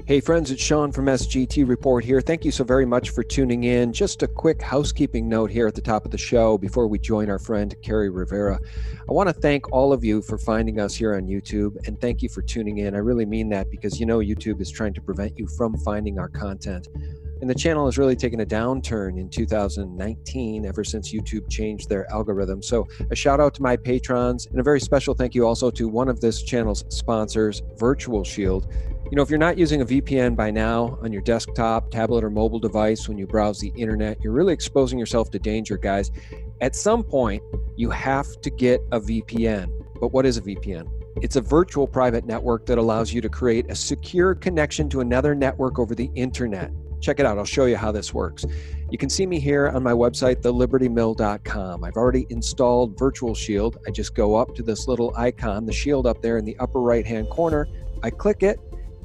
Hey friends, it's Sean from SGT Report here. Thank you so very much for tuning in. Just a quick housekeeping note here at the top of the show before we join our friend Kerri Rivera. I want to thank all of you for finding us here on YouTube, and thank you for tuning in. I really mean that because YouTube is trying to prevent you from finding our content. And the channel has really taken a downturn in 2019 ever since YouTube changed their algorithm. So a shout out to my patrons and a very special thank you also to one of this channel's sponsors, Virtual Shield. If you're not using a VPN by now on your desktop, tablet, or mobile device when you browse the internet, you're really exposing yourself to danger, guys. At some point, you have to get a VPN. But what is a VPN? It's a virtual private network that allows you to create a secure connection to another network over the internet. Check it out. I'll show you how this works. You can see me here on my website, thelibertymill.com. I've already installed Virtual Shield. I just go up to this little icon, the shield up there in the upper right-hand corner. I click it,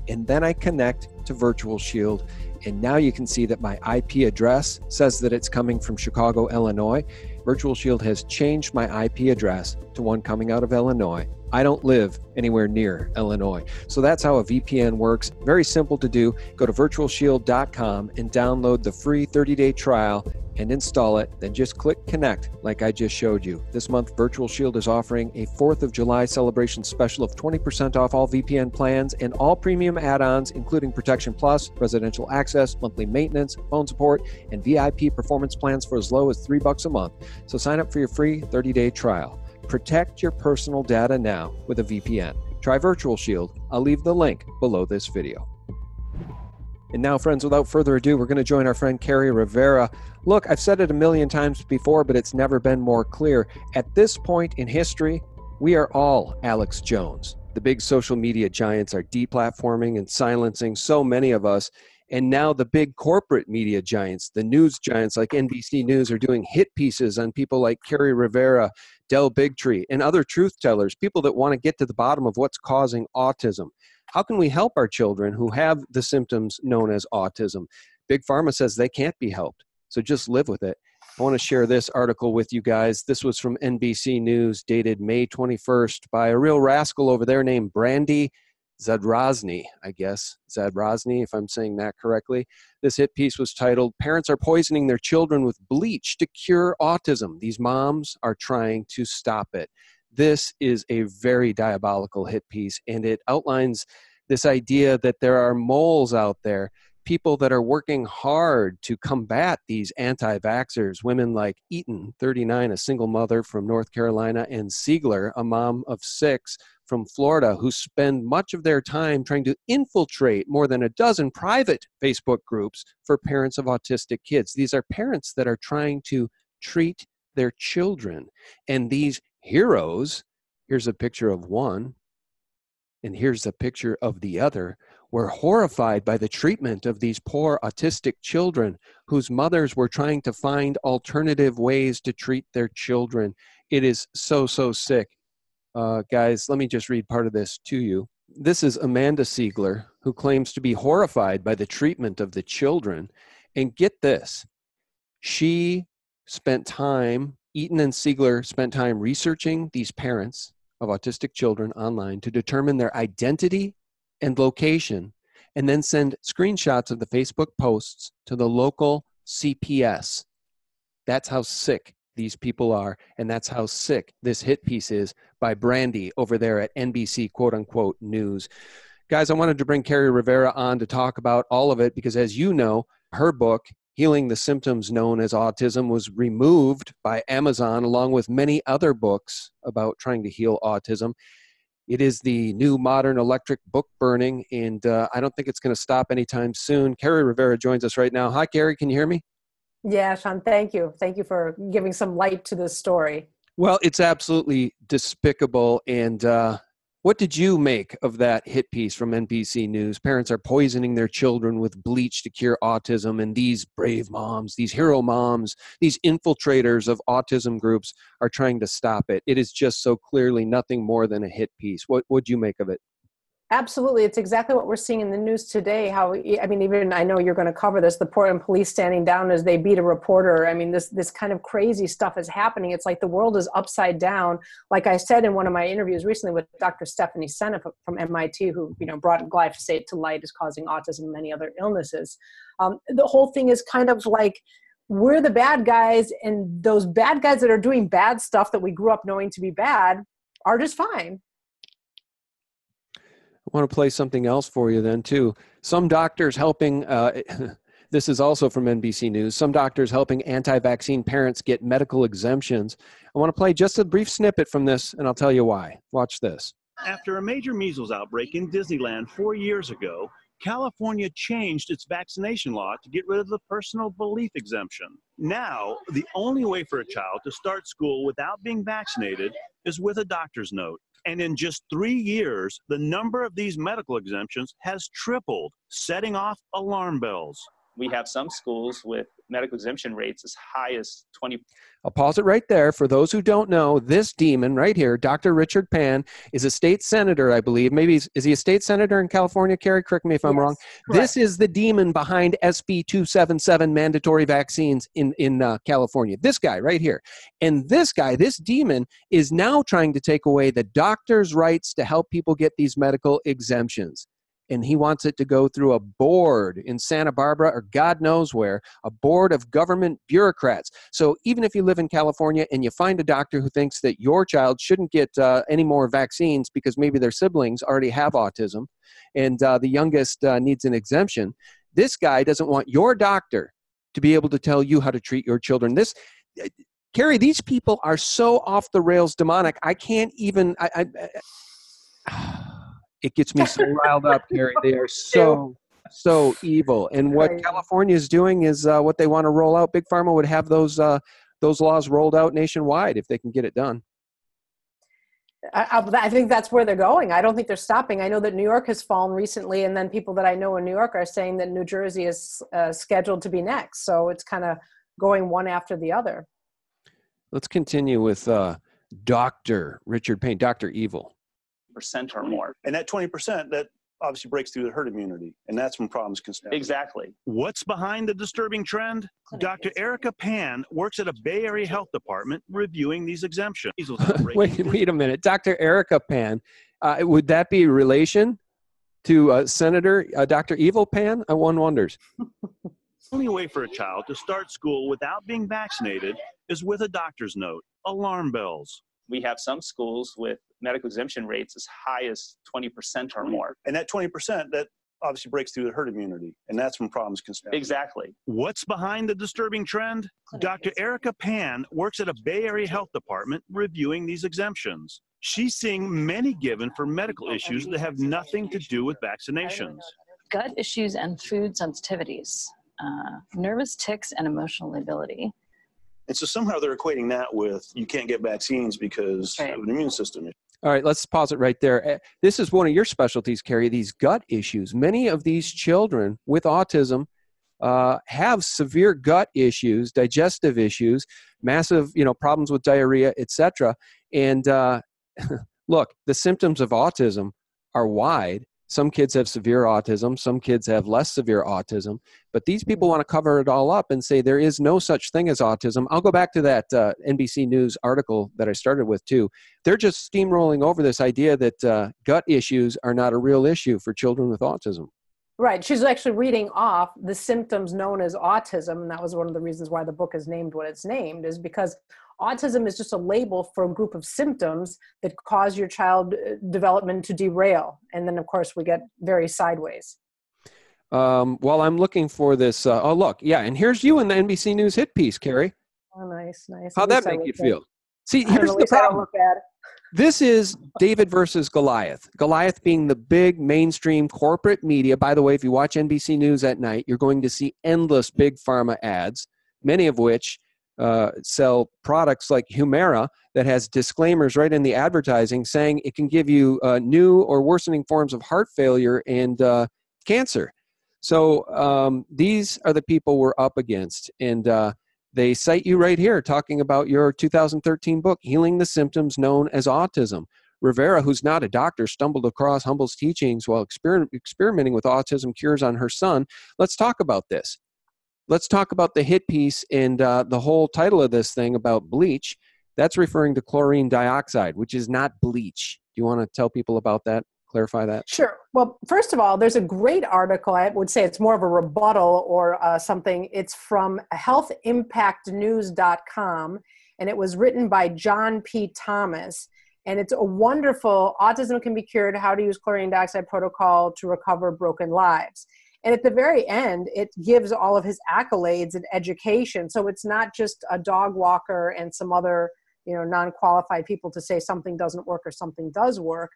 and then I connect to Virtual Shield. And now you can see that my IP address says that it's coming from Chicago, Illinois. Virtual Shield has changed my IP address to one coming out of Illinois. I don't live anywhere near Illinois. So that's how a VPN works. Very simple to do. Go to virtualshield.com and download the free 30-day trial and install it. Then just click connect like I just showed you. This month, Virtual Shield is offering a 4th of July celebration special of 20% off all VPN plans and all premium add-ons, including Protection Plus, residential access, monthly maintenance, phone support, and VIP performance plans for as low as $3 a month. So sign up for your free 30-day trial. Protect your personal data now with a VPN. Try Virtual Shield. I'll leave the link below this video. And now, friends, without further ado, we're going to join our friend Kerri Rivera. Look, I've said it a million times before, but it's never been more clear. At this point in history, we are all Alex Jones. The big social media giants are deplatforming and silencing so many of us. And now the big corporate media giants, the news giants like NBC News, are doing hit pieces on people like Kerri Rivera, Del Bigtree, and other truth tellers, people that want to get to the bottom of what's causing autism. How can we help our children who have the symptoms known as autism? Big Pharma says they can't be helped, so just live with it. I want to share this article with you guys. This was from NBC News, dated May 21st, by a real rascal over there named Brandy Zadrozny, I guess. Zadrozny, if I'm saying that correctly. This hit piece was titled, "Parents are poisoning their children with bleach to cure autism. These moms are trying to stop it." This is a very diabolical hit piece, and it outlines this idea that there are moles out there, people that are working hard to combat these anti-vaxxers, women like Eaton, 39, a single mother from North Carolina, and Siegler, a mom of 6 from Florida, who spend much of their time trying to infiltrate more than a dozen private Facebook groups for parents of autistic kids. These are parents that are trying to treat their children. And these heroes, here's a picture of one, and here's a picture of the other, were horrified by the treatment of these poor autistic children whose mothers were trying to find alternative ways to treat their children. It is so, so sick. Guys, let me just read part of this to you. This is Amanda Siegler, who claims to be horrified by the treatment of the children. And get this, she spent time, Eaton and Siegler spent time researching these parents of autistic children online to determine their identity and location, and then send screenshots of the Facebook posts to the local CPS. That's how sick these people are, and that's how sick this hit piece is by Brandy over there at NBC quote-unquote news. Guys, I wanted to bring Kerri Rivera on to talk about all of it because, as you know, her book, Healing the Symptoms Known as Autism, was removed by Amazon along with many other books about trying to heal autism. It is the new modern electric book burning, and I don't think it's going to stop anytime soon. Kerri Rivera joins us right now. Hi, Kerri. Can you hear me? Yeah, Sean, thank you. Thank you for giving some light to this story. Well, it's absolutely despicable. And what did you make of that hit piece from NBC News? Parents are poisoning their children with bleach to cure autism, and these brave moms, these hero moms, these infiltrators of autism groups are trying to stop it. It is just so clearly nothing more than a hit piece. What would you make of it? Absolutely. It's exactly what we're seeing in the news today. How, I mean, even I know you're going to cover this, the Portland police standing down as they beat a reporter. I mean, this kind of crazy stuff is happening. It's like the world is upside down. Like I said in one of my interviews recently with Dr. Stephanie Seneff from MIT, who, brought glyphosate to light as causing autism and many other illnesses. The whole thing is kind of like, we're the bad guys, and those bad guys that are doing bad stuff that we grew up knowing to be bad are just fine. I want to play something else for you then too. Some doctors helping, this is also from NBC News, some doctors helping anti-vaccine parents get medical exemptions. I want to play just a brief snippet from this, and I'll tell you why. Watch this. After a major measles outbreak in Disneyland 4 years ago, California changed its vaccination law to get rid of the personal belief exemption. Now, the only way for a child to start school without being vaccinated is with a doctor's note. And in just 3 years, the number of these medical exemptions has tripled, setting off alarm bells. We have some schools with medical exemption rates as high as 20%. I'll pause it right there. For those who don't know, this demon right here, Dr. Richard Pan, is a state senator, I believe. Maybe, is he a state senator in California? Kerri, correct me if I'm wrong. Correct. This is the demon behind SB 277 mandatory vaccines in California. This guy right here. And this guy, this demon, is now trying to take away the doctor's rights to help people get these medical exemptions. And he wants it to go through a board in Santa Barbara or God knows where, a board of government bureaucrats. So even if you live in California and you find a doctor who thinks that your child shouldn't get any more vaccines because maybe their siblings already have autism and the youngest needs an exemption, this guy doesn't want your doctor to be able to tell you how to treat your children. Kerri, these people are so off the rails demonic. I can't even... It gets me so riled up, Kerri. They are so evil. And what California is doing is what they want to roll out. Big Pharma would have those laws rolled out nationwide if they can get it done. I think that's where they're going. I don't think they're stopping. I know that New York has fallen recently, and then people that I know in New York are saying that New Jersey is scheduled to be next. So it's kind of going one after the other. Let's continue with Dr. Richard Payne, Dr. Evil. Percent or more. And that 20%, that obviously breaks through the herd immunity, and that's when problems can start. Exactly. What's behind the disturbing trend? Dr. Erica Pan works at a Bay Area health department reviewing these exemptions. Wait a minute. Dr. Erica Pan, would that be relation to Senator Dr. Evil Pan? One wonders. The only way for a child to start school without being vaccinated is with a doctor's note. Alarm bells. We have some schools with medical exemption rates as high as 20% or more. And that 20%, that obviously breaks through the herd immunity, and that's when problems can start. Exactly. What's behind the disturbing trend? Dr. Erica Pan works at a Bay Area health department reviewing these exemptions. She's seeing many given for medical issues that have nothing to do with vaccinations. Gut issues and food sensitivities, nervous tics and emotional lability. And so somehow they're equating that with you can't get vaccines because of an immune system. All right, let's pause it right there. This is one of your specialties, Kerri, these gut issues. Many of these children with autism have severe gut issues, digestive issues, massive, problems with diarrhea, etc. And look, the symptoms of autism are wide. Some kids have severe autism. Some kids have less severe autism. But these people want to cover it all up and say there is no such thing as autism. I'll go back to that NBC News article that I started with, too. They're just steamrolling over this idea that gut issues are not a real issue for children with autism. Right. She's actually reading off the symptoms known as autism. And that was one of the reasons why the book is named what it's named, is because autism is just a label for a group of symptoms that cause your child development to derail. And then, of course, we get very sideways. While I'm looking for this, look, yeah, and here's you in the NBC News hit piece, Kerri. Oh, nice. How'd that make you feel? See, here's the problem. This is David versus Goliath. Goliath being the big mainstream corporate media. By the way, if you watch NBC News at night, you're going to see endless big pharma ads, many of which sell products like Humira that has disclaimers right in the advertising saying it can give you new or worsening forms of heart failure and cancer. So these are the people we're up against. And they cite you right here talking about your 2013 book, Healing the Symptoms Known as Autism. Rivera, who's not a doctor, stumbled across Humble's teachings while experimenting with autism cures on her son. Let's talk about this. Let's talk about the hit piece and the whole title of this thing about bleach. That's referring to chlorine dioxide, which is not bleach. Do you want to tell people about that? Clarify that? Sure. Well, first of all, there's a great article. I would say it's more of a rebuttal or something. It's from healthimpactnews.com, and it was written by John P. Thomas. And it's a wonderful Autism Can Be Cured, How to Use Chlorine Dioxide Protocol to Recover Broken Lives. And at the very end, it gives all of his accolades and education. So it's not just a dog walker and some other, non-qualified people to say something doesn't work or something does work.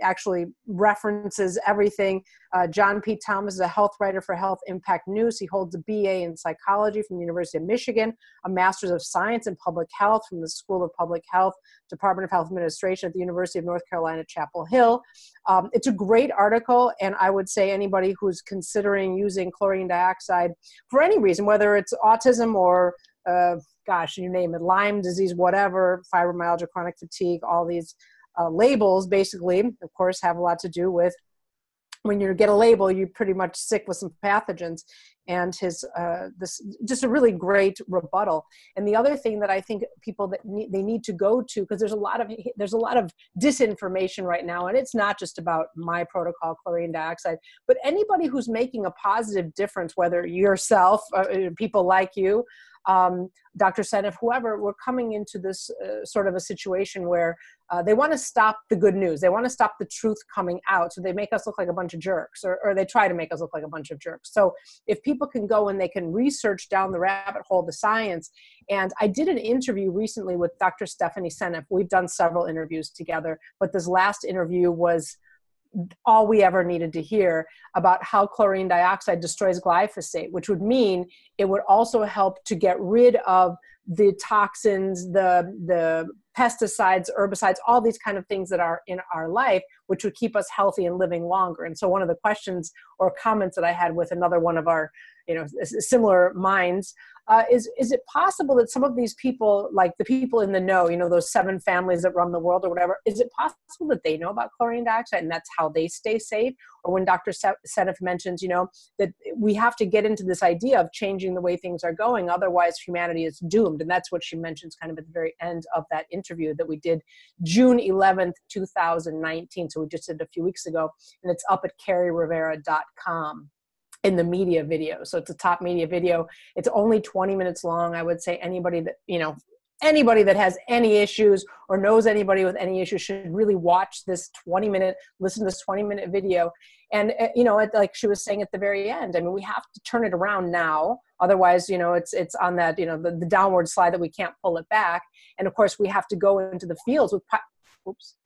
Actually references everything. John P. Thomas is a health writer for Health Impact News. He holds a BA in psychology from the University of Michigan, a Master's of Science in Public Health from the School of Public Health, Department of Health Administration at the University of North Carolina, Chapel Hill. It's a great article, and I would say anybody who's considering using chlorine dioxide for any reason, whether it's autism or you name it, Lyme disease, whatever, fibromyalgia, chronic fatigue, all these labels basically, of course, have a lot to do with when you get a label, you're pretty much sick with some pathogens. And this just a really great rebuttal. And the other thing that I think people that they need to go to, because there's a lot of disinformation right now, and it's not just about my protocol, chlorine dioxide, but anybody who's making a positive difference, whether yourself, people like you, Dr. Seneff, whoever, we're coming into this sort of a situation where they want to stop the good news. They want to stop the truth coming out. So they make us look like a bunch of jerks, or they try to make us look like a bunch of jerks. So if people can go and they can research down the rabbit hole, the science. And I did an interview recently with Dr. Stephanie Seneff. We've done several interviews together, but this last interview was all we ever needed to hear about how chlorine dioxide destroys glyphosate, which would mean it would also help to get rid of the toxins, the pesticides, herbicides, all these kind of things that are in our life, which would keep us healthy and living longer. And so one of the questions or comments that I had with another one of our, similar minds, is it possible that some of these people, like the people in the know, those 7 families that run the world or whatever, is it possible that they know about chlorine dioxide and that's how they stay safe? Or when Dr. Seneff mentions, that we have to get into this idea of changing the way things are going, otherwise humanity is doomed. And that's what she mentions kind of at the very end of that interview that we did June 11th, 2019. So we just did a few weeks ago, and it's up at kerririvera.com. in the media video. So it's a top media video. It's only 20 minutes long. I would say anybody that has any issues or knows anybody with any issues should really watch this 20-minute video. And, like she was saying at the very end, I mean, we have to turn it around now. Otherwise, it's on that, the downward slide that we can't pull it back. And of course, we have to go into the fields with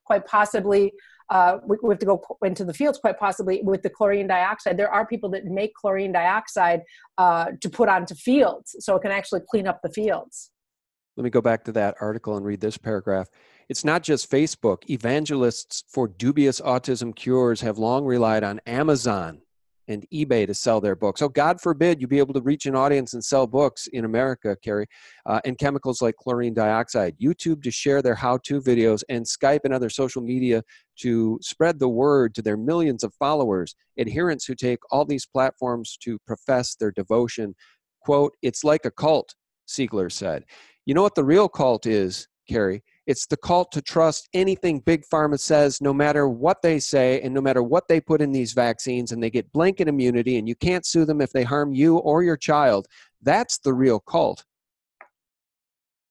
quite possibly, we have to go into the fields quite possibly with the chlorine dioxide. There are people that make chlorine dioxide to put onto fields, so it can actually clean up the fields. Let me go back to that article and read this paragraph. It's not just Facebook. Evangelists for dubious autism cures have long relied on Amazon and eBay to sell their books. Oh, God forbid you be able to reach an audience and sell books in America, Kerri, and chemicals like chlorine dioxide. YouTube to share their how-to videos, and Skype and other social media to spread the word to their millions of followers, adherents who take all these platforms to profess their devotion. Quote, it's like a cult, Siegler said. You know what the real cult is, Kerri? It's the cult to trust anything Big Pharma says, no matter what they say and no matter what they put in these vaccines, and they get blanket immunity and you can't sue them if they harm you or your child. That's the real cult,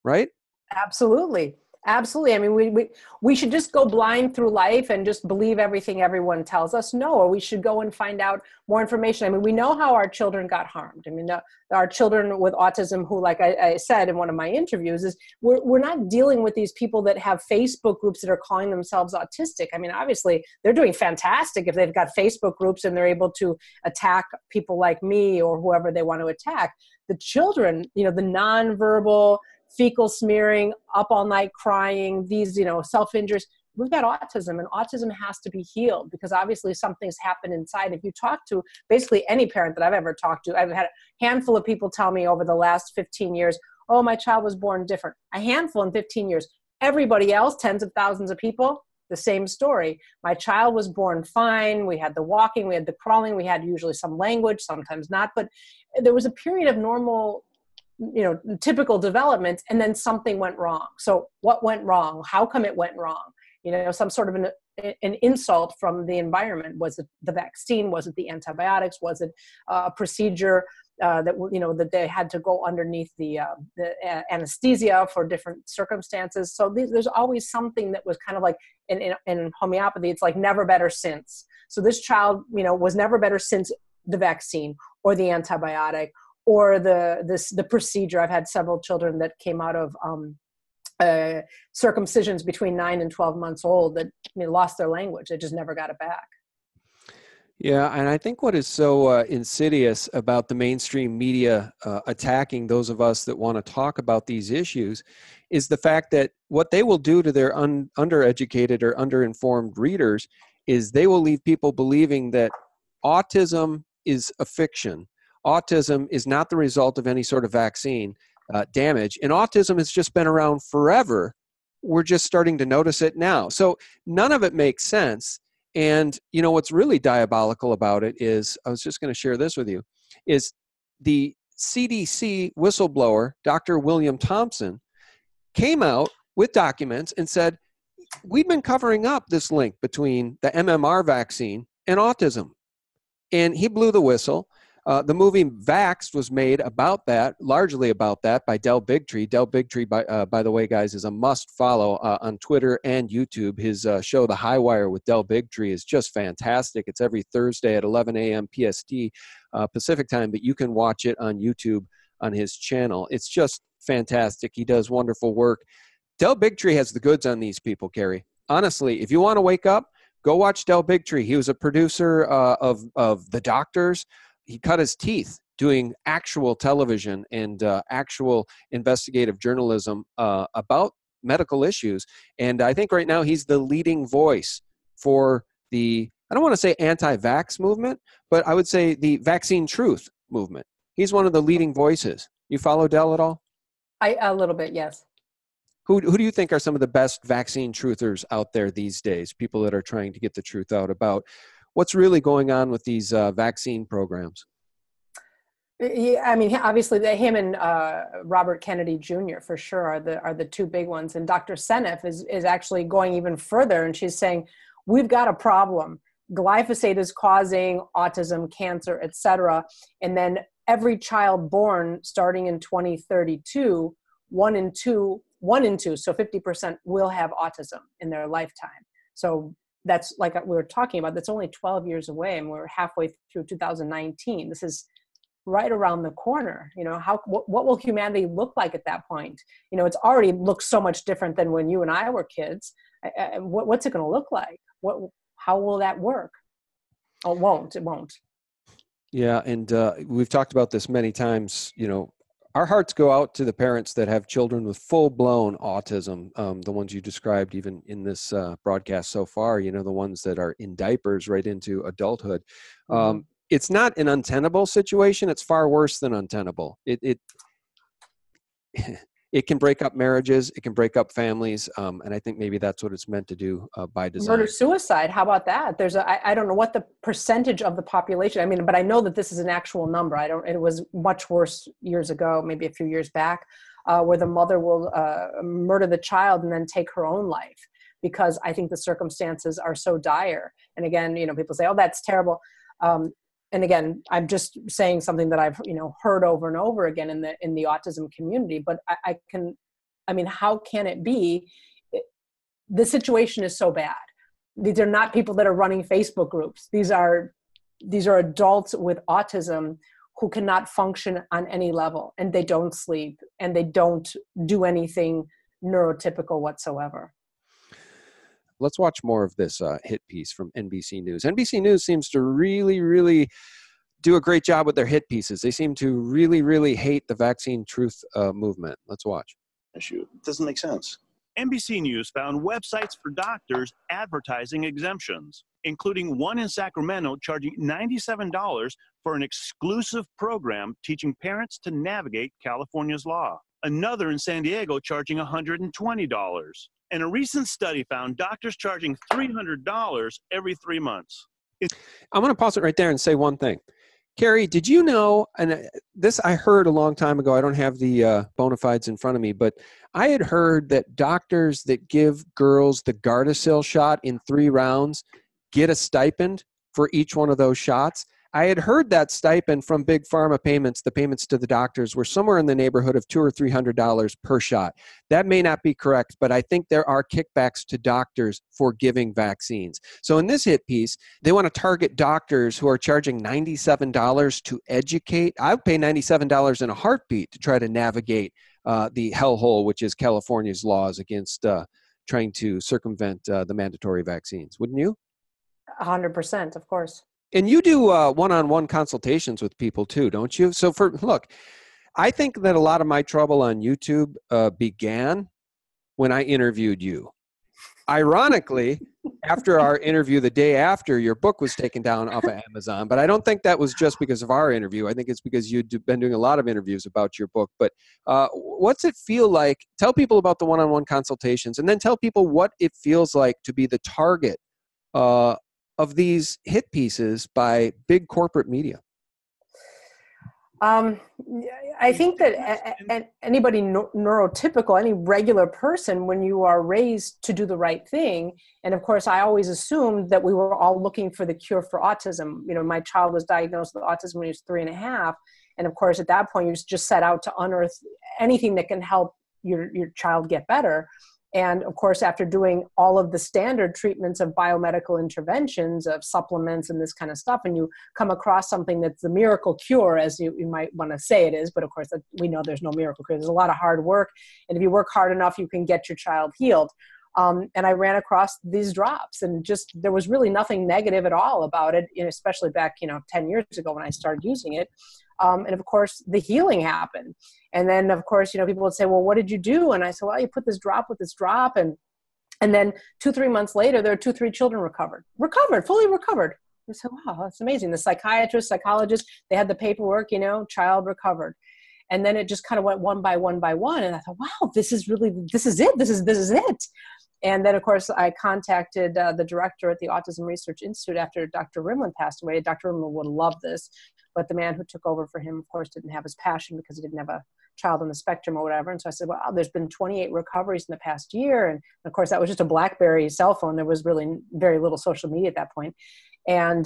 right? Absolutely. Absolutely. I mean, we should just go blind through life and just believe everything everyone tells us. No, or we should go and find out more information. I mean, we know how our children got harmed. I mean, our children with autism who, like I said in one of my interviews, is we're not dealing with these people that have Facebook groups that are calling themselves autistic. I mean, obviously, they're doing fantastic if they've got Facebook groups and they're able to attack people like me or whoever they want to attack. The children, the nonverbal, fecal smearing, up all night crying, these, self-injuries, we've got autism, and autism has to be healed because obviously something's happened inside. If you talk to basically any parent that I've ever talked to, I've had a handful of people tell me over the last 15 years, oh, my child was born different. A handful in 15 years. Everybody else, tens of thousands of people, the same story. My child was born fine. We had the walking, we had the crawling, we had usually some language, sometimes not, but there was a period of normal, typical development, and then something went wrong. So what went wrong? How come it went wrong? Some sort of an insult from the environment. Was it the vaccine? Was it the antibiotics? Was it a procedure that they had to go underneath the anesthesia for different circumstances? So there's always something that was kind of like in homeopathy, it's like never better since. So this child, was never better since the vaccine or the antibiotic or the procedure. I've had several children that came out of circumcisions between 9 and 12 months old that lost their language. They just never got it back. Yeah, and I think what is so insidious about the mainstream media attacking those of us that want to talk about these issues is the fact that what they will do to their undereducated or underinformed readers is they will leave people believing that autism is a fiction. Autism is not the result of any sort of vaccine damage, and autism has just been around forever. We're just starting to notice it now. So none of it makes sense. And what's really diabolical about it is, I was just going to share this with you, is the CDC whistleblower, Dr. William Thompson, came out with documents and said, we've been covering up this link between the MMR vaccine and autism. And he blew the whistle. The movie Vaxxed was made about that, largely about that, by Del Bigtree. Del Bigtree, by the way, guys, is a must follow on Twitter and YouTube. His show, The High Wire with Del Bigtree, is just fantastic. It's every Thursday at 11 a.m. PST, Pacific time, but you can watch it on YouTube on his channel. It's just fantastic. He does wonderful work. Del Bigtree has the goods on these people, Kerri. Honestly, if you want to wake up, go watch Del Bigtree. He was a producer of The Doctors. He cut his teeth doing actual television and actual investigative journalism about medical issues. And I think right now he's the leading voice for I don't want to say anti-vax movement, but I would say the vaccine truth movement. He's one of the leading voices. You follow Del at all? A little bit, yes. Who do you think are some of the best vaccine truthers out there these days? People that are trying to get the truth out about what's really going on with these vaccine programs? Yeah, I mean, obviously, him and Robert Kennedy Jr. for sure are the two big ones. And Dr. Seneff is actually going even further, and she's saying, we've got a problem. Glyphosate is causing autism, cancer, etc. And then every child born starting in 2032, one in two, so 50% will have autism in their lifetime. So that's, like we were talking about, that's only 12 years away, and we're halfway through 2019. This is right around the corner. What will humanity look like at that point? It's already looks so much different than when you and I were kids. What's it going to look like? How will that work? Oh, it won't. Yeah, and we've talked about this many times. Our hearts go out to the parents that have children with full-blown autism, the ones you described even in this broadcast so far, the ones that are in diapers right into adulthood. Mm-hmm. It's not an untenable situation. It's far worse than untenable. It can break up marriages. It can break up families. And I think maybe that's what it's meant to do by design. Murder-suicide, how about that? I don't know what the percentage of the population, but I know that this is an actual number. It was much worse years ago, maybe a few years back, where the mother will murder the child and then take her own life because I think the circumstances are so dire. And again, people say, oh, that's terrible. And again, I'm just saying something that I've heard over and over again in the autism community. But how can it be? The situation is so bad. These are not people that are running Facebook groups. These are adults with autism who cannot function on any level, and they don't sleep, and they don't do anything neurotypical whatsoever. Let's watch more of this hit piece from NBC News. NBC News seems to really, really do a great job with their hit pieces. They seem to really, really hate the vaccine truth movement. Let's watch. Issue. It doesn't make sense. NBC News found websites for doctors advertising exemptions, including one in Sacramento charging $97 for an exclusive program teaching parents to navigate California's law. Another in San Diego charging $120. And a recent study found doctors charging $300 every 3 months. I'm going to pause it right there and say one thing. Kerri, did you know, and this I heard a long time ago, I don't have the bona fides in front of me, but I had heard that doctors that give girls the Gardasil shot in 3 rounds get a stipend for each one of those shots. I had heard that stipend from big pharma payments, the payments to the doctors, were somewhere in the neighborhood of $200 or $300 per shot. That may not be correct, but I think there are kickbacks to doctors for giving vaccines. So in this hit piece, they want to target doctors who are charging $97 to educate. I would pay $97 in a heartbeat to try to navigate the hellhole, which is California's laws against trying to circumvent the mandatory vaccines. Wouldn't you? 100%, of course. And you do one-on-one consultations with people too, don't you? So look, I think that a lot of my trouble on YouTube began when I interviewed you. Ironically, after our interview the day after, your book was taken down off of Amazon. But I don't think that was just because of our interview. I think it's because you'd been doing a lot of interviews about your book. But what's it feel like? Tell people about the one-on-one consultations, and then tell people what it feels like to be the target of these hit pieces by big corporate media. I think that anybody neurotypical, any regular person, when you are raised to do the right thing, and of course, I always assumed that we were all looking for the cure for autism. You know, my child was diagnosed with autism when he was 3.5. And of course, at that point, you just set out to unearth anything that can help your child get better. And of course, after doing all of the standard treatments of biomedical interventions, of supplements and this kind of stuff, and you come across something that's the miracle cure, as you might want to say it is, but of course, we know there's no miracle cure. There's a lot of hard work. And if you work hard enough, you can get your child healed. And I ran across these drops, and just there was really nothing negative at all about it, especially back 10 years ago when I started using it. And of course, the healing happened. And then, of course, people would say, well, what did you do? And I said, well, you put this drop with this drop. And then 2-3 months later, there are 2-3 children fully recovered. I said, wow, that's amazing. The psychiatrist, psychologist, they had the paperwork, child recovered. And then it just kind of went one by one by one. And I thought, wow, this is it. And then, of course, I contacted the director at the Autism Research Institute after Dr. Rimland passed away. Dr. Rimland would love this, but the man who took over for him, of course, didn't have his passion because he didn't have a child on the spectrum or whatever. And so I said, wow, there's been 28 recoveries in the past year. And of course, that was just a BlackBerry cell phone. There was really very little social media at that point. And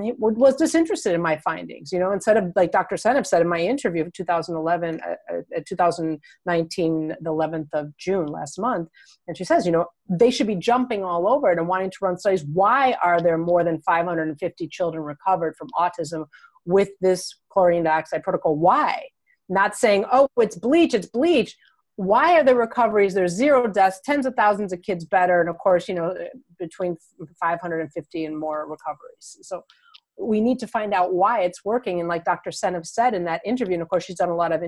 he was disinterested in my findings, instead of, like Dr. Seneff said in my interview of 2019, the 11th of June last month. And she says, they should be jumping all over it and wanting to run studies. Why are there more than 550 children recovered from autism with this chlorine dioxide protocol? Why? Not saying, oh, it's bleach. Why are there recoveries? There's 0 deaths, tens of thousands of kids better. And of course, between 550 and more recoveries. So we need to find out why it's working. And like Dr. Seneff said in that interview, and of course, she's done a lot of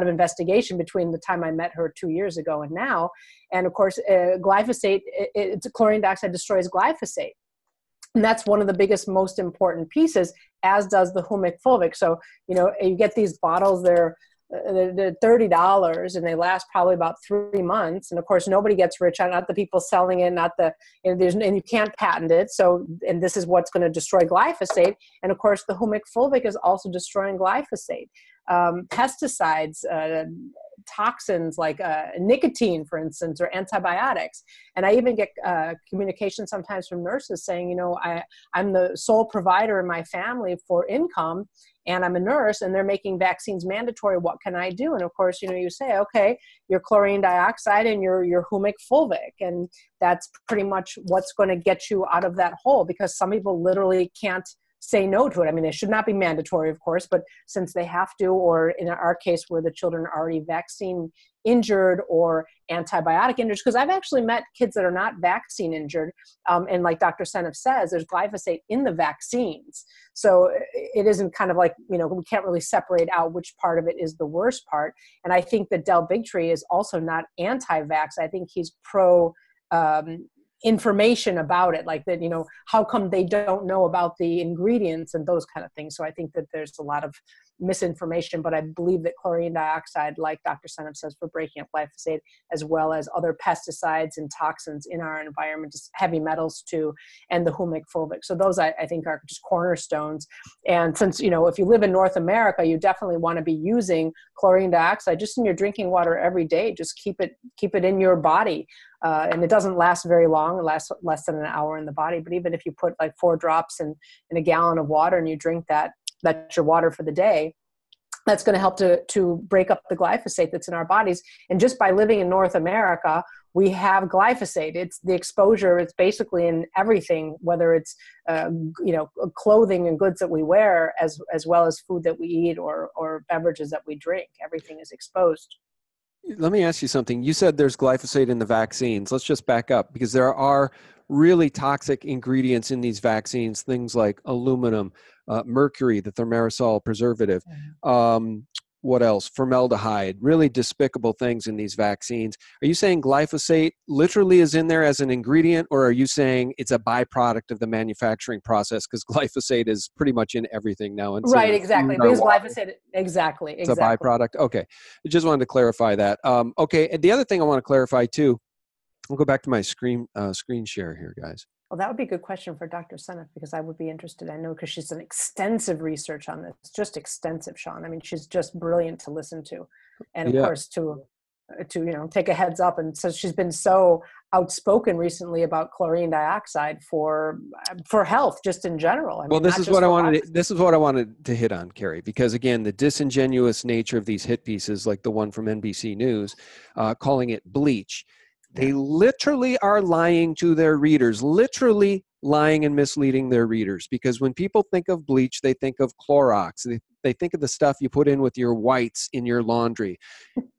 investigation between the time I met her 2 years ago and now. And of course, glyphosate, chlorine dioxide destroys glyphosate. And that's one of the biggest, most important pieces, as does the humic fulvic. So, you get these bottles, they're $30 and they last probably about 3 months. And of course, nobody gets rich on it, not the people selling it, not the, and you can't patent it. So, and this is what's going to destroy glyphosate. And of course, the humic fulvic is also destroying glyphosate. Pesticides, toxins like nicotine, for instance, or antibiotics. And I even get communication sometimes from nurses saying, I'm the sole provider in my family for income, and I'm a nurse, and they're making vaccines mandatory. What can I do? And of course, you say, okay, your chlorine dioxide and your humic fulvic. And that's pretty much what's going to get you out of that hole, because some people literally can't say no to it. I mean, it should not be mandatory, of course, but since they have to, or in our case where the children are already vaccine injured or antibiotic injured, because I've actually met kids that are not vaccine injured. And like Dr. Seneff says, there's glyphosate in the vaccines. So it isn't kind of like, we can't really separate out which part of it is the worst part. And I think that Del Bigtree is also not anti-vax. I think he's pro information about it, like that, you know, how come they don't know about the ingredients and those kind of things. So I think that there's a lot of misinformation, but I believe that chlorine dioxide, like Dr. Seneff says, for breaking up glyphosate, as well as other pesticides and toxins in our environment, heavy metals too, and the humic fulvic. So those I think are just cornerstones. And since, you know, if you live in North America, you definitely want to be using chlorine dioxide just in your drinking water every day. Just keep it in your body. And it doesn't last very long. It lasts less than an hour in the body. But even if you put like 4 drops in a gallon of water and you drink that's your water for the day, that's going to help to break up the glyphosate that's in our bodies. And just by living in North America, we have glyphosate. It's the exposure. It's basically in everything, whether it's clothing and goods that we wear, as well as food that we eat or beverages that we drink. Everything is exposed. Let me ask you something. You said there's glyphosate in the vaccines. Let's just back up, because there are really toxic ingredients in these vaccines, things like aluminum, mercury, the thimerosal preservative. What else? Formaldehyde, really despicable things in these vaccines. Are you saying glyphosate literally is in there as an ingredient, or are you saying it's a byproduct of the manufacturing process? Because glyphosate is pretty much in everything now. Right, exactly. Because glyphosate, exactly. It's a byproduct. Okay. I just wanted to clarify that. Okay. And the other thing I want to clarify too, I'll go back to my screen share here, guys. Well, that would be a good question for Dr. Seneff, because I would be interested. I know, because she's done extensive research on this, just extensive, Sean. I mean, she's just brilliant to listen to, and of course to take a heads up. And so she's been so outspoken recently about chlorine dioxide for health, just in general. I mean, this is what I wanted to hit on, Kerri, because again, the disingenuous nature of these hit pieces, like the one from NBC News, calling it bleach. They literally are lying to their readers, literally lying and misleading their readers. Because when people think of bleach, they think of Clorox. They think of the stuff you put in with your whites in your laundry.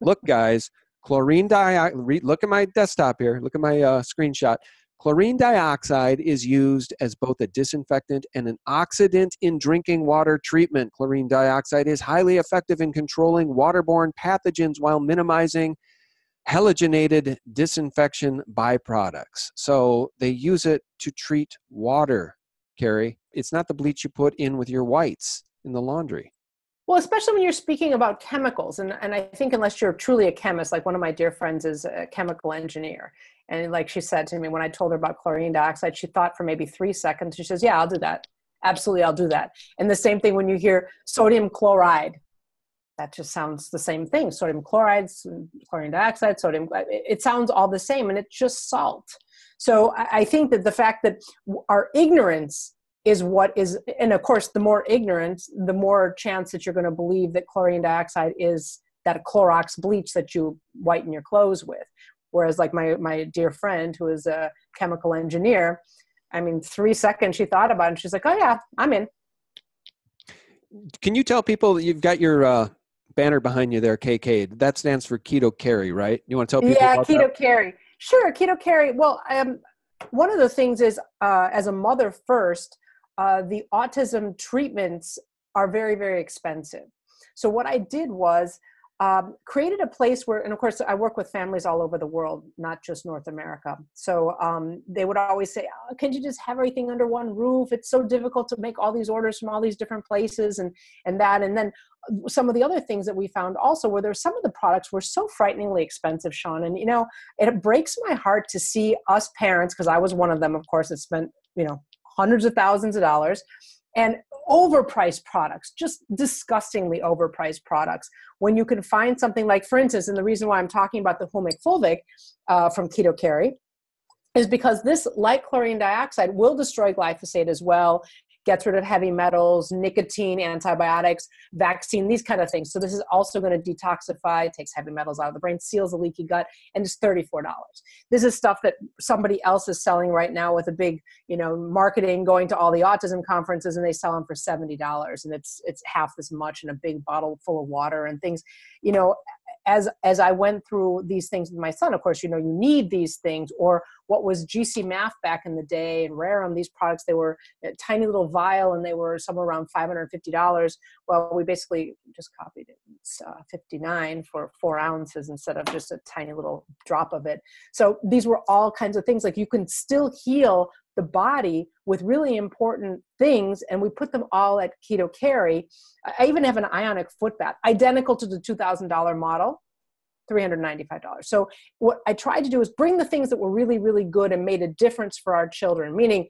Look, guys, look at my desktop here. Look at my screenshot. Chlorine dioxide is used as both a disinfectant and an oxidant in drinking water treatment. Chlorine dioxide is highly effective in controlling waterborne pathogens while minimizing halogenated disinfection byproducts. So they use it to treat water, Kerri. It's not the bleach you put in with your whites in the laundry. Well, especially when you're speaking about chemicals. And I think unless you're truly a chemist, like one of my dear friends is a chemical engineer. And like she said to me, when I told her about chlorine dioxide, she thought for maybe 3 seconds. She says, yeah, I'll do that. Absolutely, I'll do that. And the same thing when you hear sodium chloride. That just sounds the same thing. Sodium chloride, chlorine dioxide, it sounds all the same, and it's just salt. So I think that the fact that our ignorance is what is, and of course, the more ignorance, the more chance that you're going to believe that chlorine dioxide is that Clorox bleach that you whiten your clothes with. Whereas like my dear friend who is a chemical engineer, I mean, 3 seconds she thought about it, and she's like, oh yeah, I'm in. Can you tell people that you've got your banner behind you there, KK? That stands for Keto Kerri, right? You want to tell people about Keto that? Kerri. Sure, Keto Kerri. Well, one of the things is, as a mother first, the autism treatments are very, very expensive. So what I did was created a place where, and of course I work with families all over the world, not just North America. So they would always say, oh, can you just have everything under one roof? It's so difficult to make all these orders from all these different places and that. And then some of the other things that we found also were some of the products were so frighteningly expensive, Sean. And, it breaks my heart to see us parents, because I was one of them, of course, that spent, hundreds of thousands of dollars, and overpriced products, just disgustingly overpriced products. When you can find something like, for instance, and the reason why I'm talking about the humic fulvic from Keto Kerri is because this, like chlorine dioxide, will destroy glyphosate as well, gets rid of heavy metals, nicotine, antibiotics, vaccine, these kind of things. So this is also going to detoxify, takes heavy metals out of the brain, seals a leaky gut, and it's $34. This is stuff that somebody else is selling right now with a big, marketing, going to all the autism conferences, and they sell them for $70, and it's half this much in a big bottle full of water and things. As I went through these things with my son, of course, you need these things, or what was GC Math back in the day and Rarum, these products, they were a tiny little vial and they were somewhere around $550. Well, we basically just copied it. it's 59 for 4 ounces instead of just a tiny little drop of it. So these were all kinds of things. Like, you can still heal the body with really important things, and we put them all at Keto Kerri. I even have an ionic foot bath, identical to the $2,000 model, $395. So what I tried to do is bring the things that were really, really good and made a difference for our children, meaning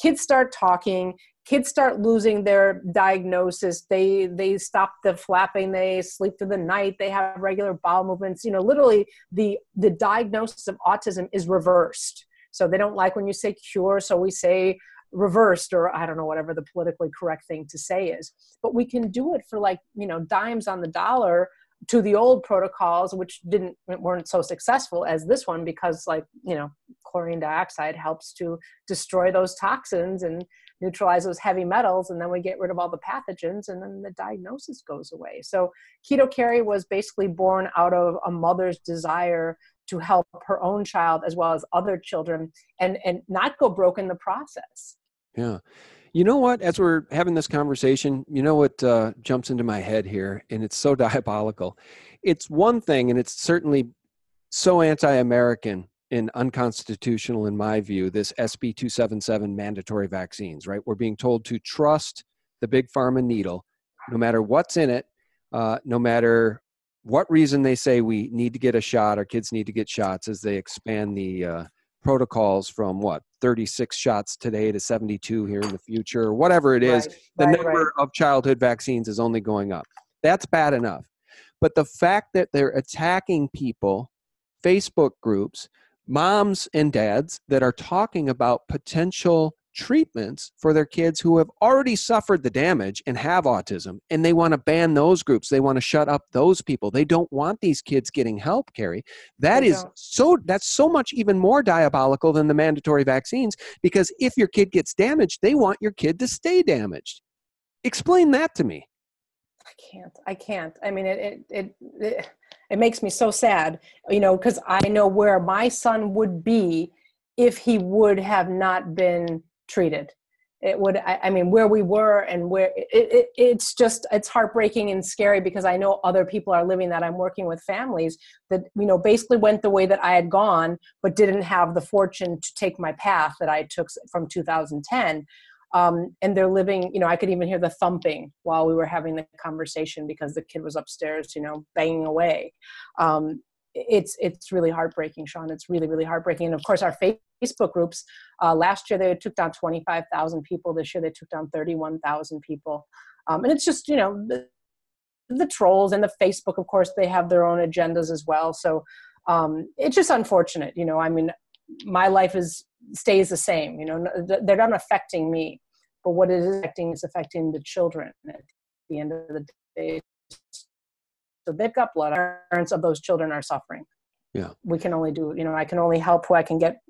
kids start talking, kids start losing their diagnosis. They stop the flapping, they sleep through the night, they have regular bowel movements. You know, literally the diagnosis of autism is reversed. So they don't like when you say cure, so we say reversed, or I don't know, whatever the politically correct thing to say is. But we can do it for, like, you know, dimes on the dollar to the old protocols, which weren't so successful as this one, because, like, you know, chlorine dioxide helps to destroy those toxins and neutralize those heavy metals, and then we get rid of all the pathogens, and then the diagnosis goes away. So Keto Kerri was basically born out of a mother's desire to help her own child as well as other children, and not go broke in the process. Yeah. You know what, as we're having this conversation, you know what jumps into my head here, and it's so diabolical. It's one thing, and it's certainly so anti-American and unconstitutional in my view, this SB 277 mandatory vaccines, right? We're being told to trust the big pharma needle, no matter what's in it, no matter what reason they say we need to get a shot, our kids need to get shots, as they expand the protocols from 36 shots today to 72 here in the future, or whatever it is. The number of childhood vaccines is only going up. That's bad enough. But the fact that they're attacking people, Facebook groups, moms and dads that are talking about potential treatments for their kids who have already suffered the damage and have autism, and they want to ban those groups. They want to shut up those people. They don't want these kids getting help, Kerri. That's so much even more diabolical than the mandatory vaccines, because if your kid gets damaged, they want your kid to stay damaged. Explain that to me. I can't. I mean, it makes me so sad, you know, because I know where my son would be if he would have not been treated. It would, I mean, where we were and where it's heartbreaking and scary, because I know other people are living that. I'm working with families that, you know, basically went the way that I had gone, but didn't have the fortune to take my path that I took from 2010. And they're living, you know, I could even hear the thumping while we were having the conversation because the kid was upstairs, you know, banging away. It's really heartbreaking, Sean. It's really, really heartbreaking. And of course, our Facebook groups, last year they took down 25,000 people. This year they took down 31,000 people. And it's just, you know, the trolls and the Facebook, of course, they have their own agendas as well. So it's just unfortunate. You know, I mean, my life stays the same. You know, they're not affecting me, but what it is affecting the children at the end of the day. So they've got blood. Parents of those children are suffering. Yeah. We can only do, you know, I can only help who I can get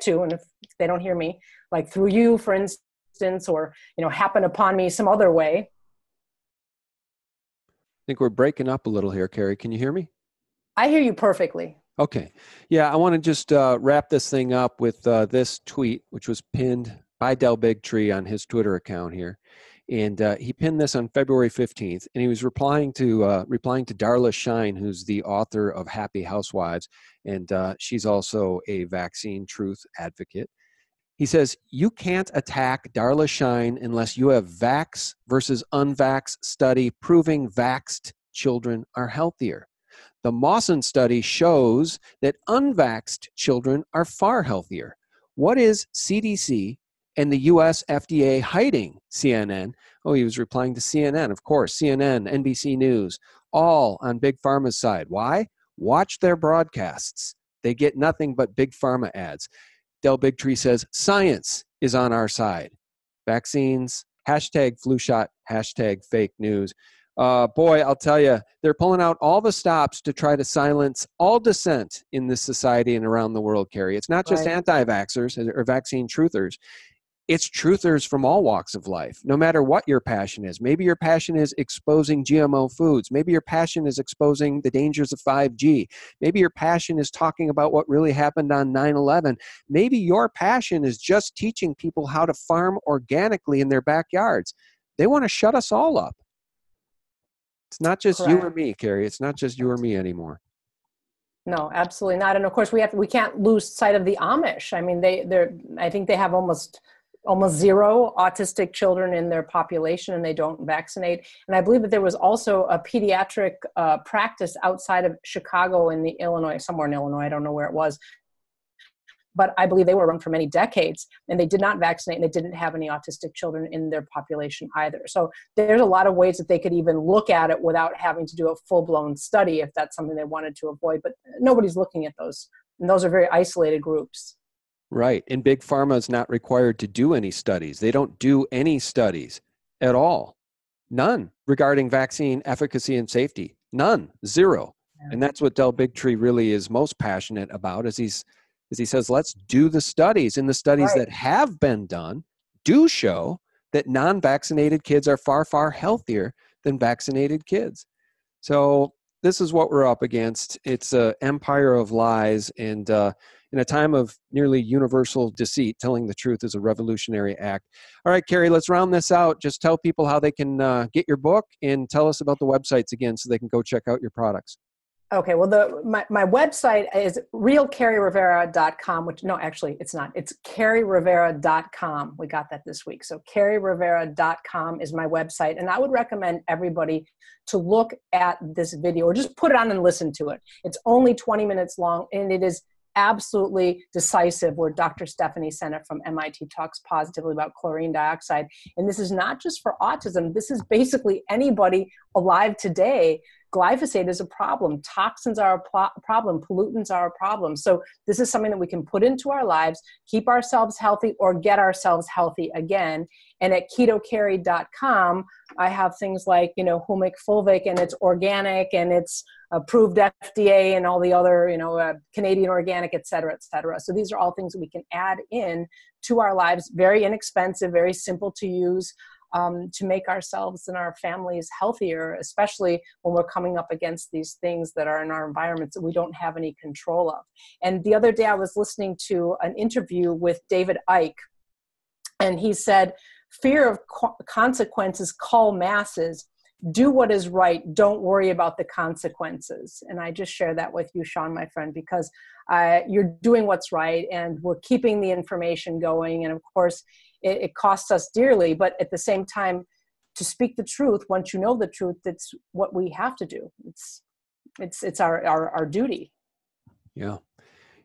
to. And if they don't hear me, like through you, for instance, or, you know, happen upon me some other way. I think we're breaking up a little here, Kerri. Can you hear me? I hear you perfectly. Okay. Yeah, I want to just wrap this thing up with this tweet, which was pinned by Del Bigtree on his Twitter account here. And he pinned this on February 15th, and he was replying to Darla Shine, who's the author of Happy Housewives, and she's also a vaccine truth advocate. He says, "You can't attack Darla Shine unless you have vax versus unvax study proving vaxxed children are healthier. The Mawson study shows that unvaxxed children are far healthier. What is CDC and the US FDA hiding, CNN?" Oh, he was replying to CNN, of course. CNN, NBC News, all on Big Pharma's side. Why? Watch their broadcasts. They get nothing but Big Pharma ads. Del Bigtree says, science is on our side. Vaccines, hashtag flu shot, hashtag fake news. Boy, I'll tell you, they're pulling out all the stops to try to silence all dissent in this society and around the world, Kerri. It's not just anti-vaxxers or vaccine truthers. It's truthers from all walks of life, no matter what your passion is. Maybe your passion is exposing GMO foods. Maybe your passion is exposing the dangers of 5G. Maybe your passion is talking about what really happened on 9/11. Maybe your passion is just teaching people how to farm organically in their backyards. They want to shut us all up. It's not just you or Correct. me, Kerri. It's not just you or me anymore. No, absolutely not. And of course, we can't lose sight of the Amish. I mean, I think they have almost zero autistic children in their population, and they don't vaccinate. And I believe that there was also a pediatric practice outside of Chicago somewhere in Illinois. I don't know where it was, but I believe they were around for many decades, and they did not vaccinate, and they didn't have any autistic children in their population either. So there's a lot of ways that they could even look at it without having to do a full-blown study if that's something they wanted to avoid. But nobody's looking at those, and those are very isolated groups. Right. And Big Pharma is not required to do any studies. They don't do any studies at all. None regarding vaccine efficacy and safety. None. Zero. Yeah. And that's what Del Bigtree really is most passionate about, is he says, let's do the studies. And the studies that have been done do show that non-vaccinated kids are far, far healthier than vaccinated kids. So this is what we're up against. It's an empire of lies. And in a time of nearly universal deceit, telling the truth is a revolutionary act. All right, Kerri, let's round this out. Just tell people how they can get your book, and tell us about the websites again so they can go check out your products. Okay, well, my website is realkerririvera.com, which, no, actually, it's not. It's kerririvera.com. We got that this week. So kerririvera.com is my website. And I would recommend everybody to look at this video, or just put it on and listen to it. It's only 20 minutes long, and it is absolutely decisive, where Dr. Stephanie Sennett from MIT talks positively about chlorine dioxide. And this is not just for autism. This is basically anybody alive today. Glyphosate is a problem. Toxins are a problem. Pollutants are a problem. So this is something that we can put into our lives, keep ourselves healthy, or get ourselves healthy again. And at ketokerri.com, I have things like, humic fulvic, and it's organic, and it's approved FDA, and all the other, Canadian organic, et cetera, et cetera. So these are all things that we can add in to our lives. Very inexpensive, very simple to use. To make ourselves and our families healthier, especially when we're coming up against these things that are in our environments that we don't have any control of. And the other day I was listening to an interview with David Icke, and he said, fear of consequences call masses. Do what is right. Don't worry about the consequences. And I just share that with you, Sean, my friend, because you're doing what's right, and we're keeping the information going. And of course, it costs us dearly, but at the same time, to speak the truth, once you know the truth, that's what we have to do. It's our duty. Yeah,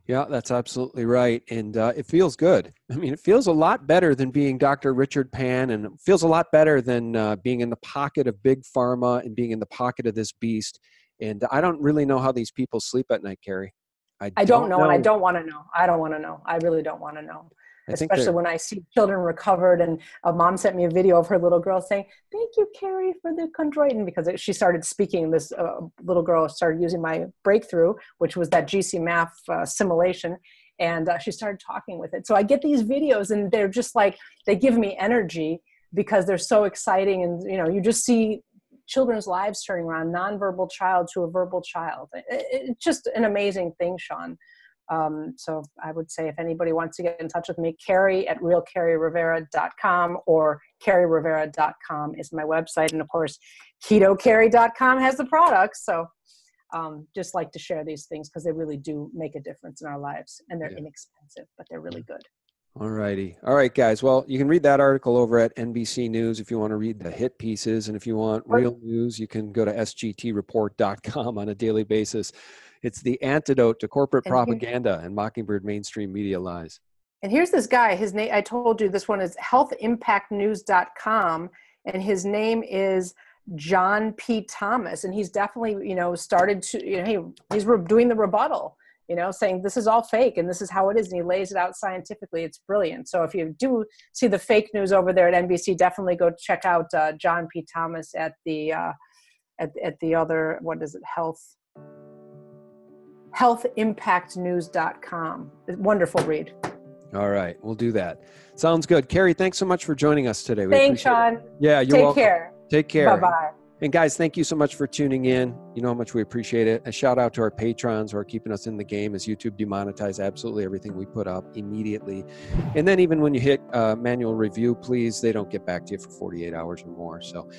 that's absolutely right. And it feels good. I mean, it feels a lot better than being Dr. Richard Pan, and it feels a lot better than being in the pocket of Big Pharma and being in the pocket of this beast. And I don't really know how these people sleep at night, Kerri. I don't know. And I don't want to know. I don't want to know. I really don't want to know. Especially when I see children recovered, and a mom sent me a video of her little girl saying, "Thank you, Kerri, for the chondroitin," because she started speaking. This little girl started using my breakthrough, which was that GC-MAF simulation, and she started talking with it. So I get these videos, and they're just like, they give me energy because they're so exciting. And, you just see children's lives turning around, nonverbal child to a verbal child. It's just an amazing thing, Sean. So I would say if anybody wants to get in touch with me, Kerri at realkerririvera.com, or kerririvera.com is my website. And of course, ketokerri.com has the products. So just like to share these things because they really do make a difference in our lives, and they're inexpensive, but they're really good. All righty. All right, guys. Well, you can read that article over at NBC News if you want to read the hit pieces. And if you want real news, you can go to sgtreport.com on a daily basis. It's the antidote to corporate propaganda and Mockingbird mainstream media lies. And here's this guy. His name, I told you, this one is healthimpactnews.com, and his name is John P. Thomas. And he's definitely, started to, he's doing the rebuttal, saying this is all fake and this is how it is. And he lays it out scientifically. It's brilliant. So if you do see the fake news over there at NBC, definitely go check out John P. Thomas at the other, what is it? healthimpactnews.com. Wonderful read. All right. We'll do that. Sounds good. Kerri, thanks so much for joining us today. Thanks, Sean. Yeah, you're welcome. Take care. Take care. Bye-bye. And guys, thank you so much for tuning in. You know how much we appreciate it. A shout out to our patrons who are keeping us in the game as YouTube demonetizes absolutely everything we put up immediately. And then even when you hit manual review, please, they don't get back to you for 48 hours or more. So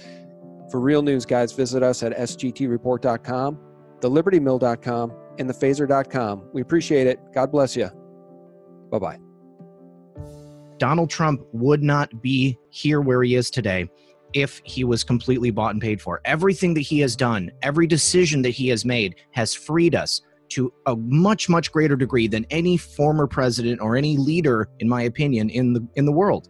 For real news, guys, visit us at sgtreport.com, thelibertymill.com, and thephaser.com. We appreciate it. God bless you. Bye-bye. Donald Trump would not be here where he is today if he was completely bought and paid for. Everything that he has done, every decision that he has made has freed us to a much, much greater degree than any former president or any leader, in my opinion, in the world.